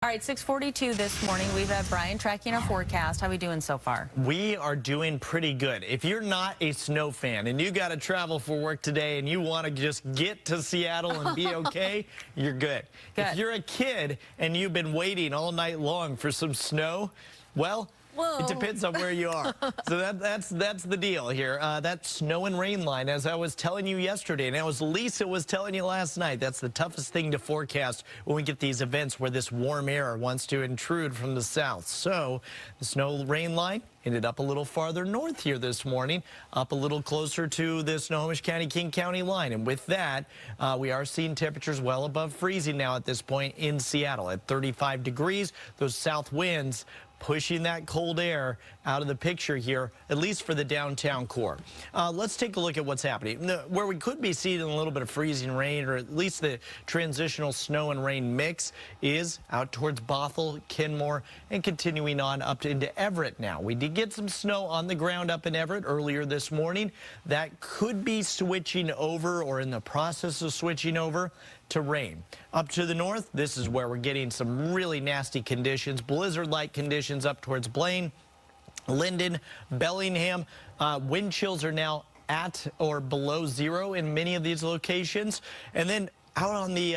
All right, 6:42 this morning. We've had Brian tracking our forecast. How are we doing so far? We are doing pretty good. If you're not a snow fan and you got to travel for work today and you want to just get to Seattle and be okay, you're good. If you're a kid and you've been waiting all night long for some snow, well, it depends on where you are. So that's the deal here. That snow and rain line, as I was telling you yesterday, and as Lisa was telling you last night, that's the toughest thing to forecast when we get these events where this warm air wants to intrude from the south. So the snow rain line ended up a little farther north here this morning, up a little closer to the Snohomish County, King County line. And with that, we are seeing temperatures well above freezing now at this point in Seattle at 35 degrees. Those south winds pushing that cold air out of the picture here, at least for the downtown core. Let's take a look at what's happening. Where we could be seeing a little bit of freezing rain, or at least the transitional snow and rain mix, is out towards Bothell, Kenmore, and continuing on up into Everett now. We did get some snow on the ground up in Everett earlier this morning. That could be switching over, or in the process of switching over, to rain. Up to the north, this is where we're getting some really nasty conditions, blizzard-like conditions up towards Blaine, Linden, Bellingham. Wind chills are now at or below zero in many of these locations. And then out on the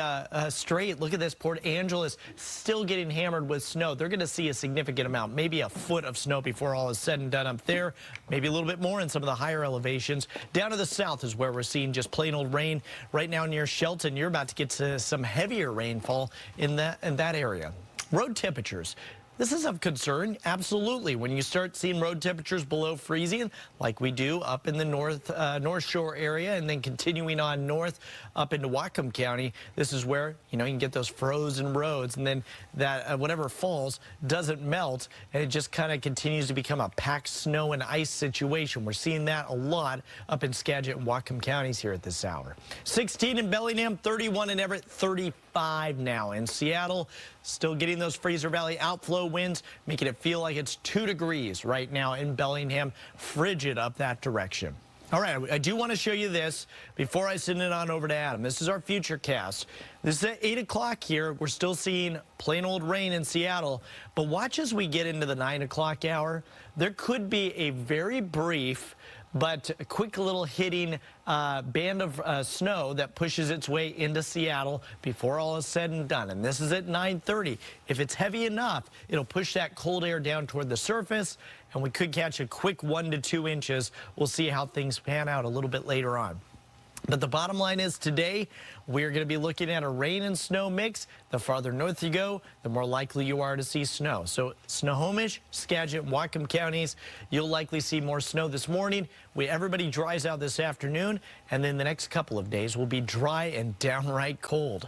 straight, look at this, Port Angeles still getting hammered with snow. They're going to see a significant amount, maybe a foot of snow before all is said and done up there, maybe a little bit more in some of the higher elevations. Down to the south is where we're seeing just plain old rain. Right now near Shelton, you're about to get to some heavier rainfall in that area. Road temperatures. This is of concern, absolutely. When you start seeing road temperatures below freezing, like we do up in the North Shore area, and then continuing on north up into Whatcom County, this is where, you can get those frozen roads, and then that whatever falls doesn't melt, and it just kind of continues to become a packed snow and ice situation. We're seeing that a lot up in Skagit and Whatcom counties here at this hour. 16 in Bellingham, 31 in Everett, 35 now in Seattle. Still getting those Fraser Valley outflow winds, making it feel like it's 2 degrees right now in Bellingham, frigid up that direction. All right, I do want to show you this before I send it on over to Adam. This is our future cast. This is at 8 o'clock here. We're still seeing plain old rain in Seattle, but watch as we get into the 9 o'clock hour. There could be a very brief but a quick little hitting band of snow that pushes its way into Seattle before all is said and done. And this is at 9:30. If it's heavy enough, it'll push that cold air down toward the surface, and we could catch a quick 1 to 2 inches. We'll see how things pan out a little bit later on. But the bottom line is today, we're going to be looking at a rain and snow mix. The farther north you go, the more likely you are to see snow. So Snohomish, Skagit, and Whatcom counties, you'll likely see more snow this morning. Everybody dries out this afternoon, and then the next couple of days will be dry and downright cold.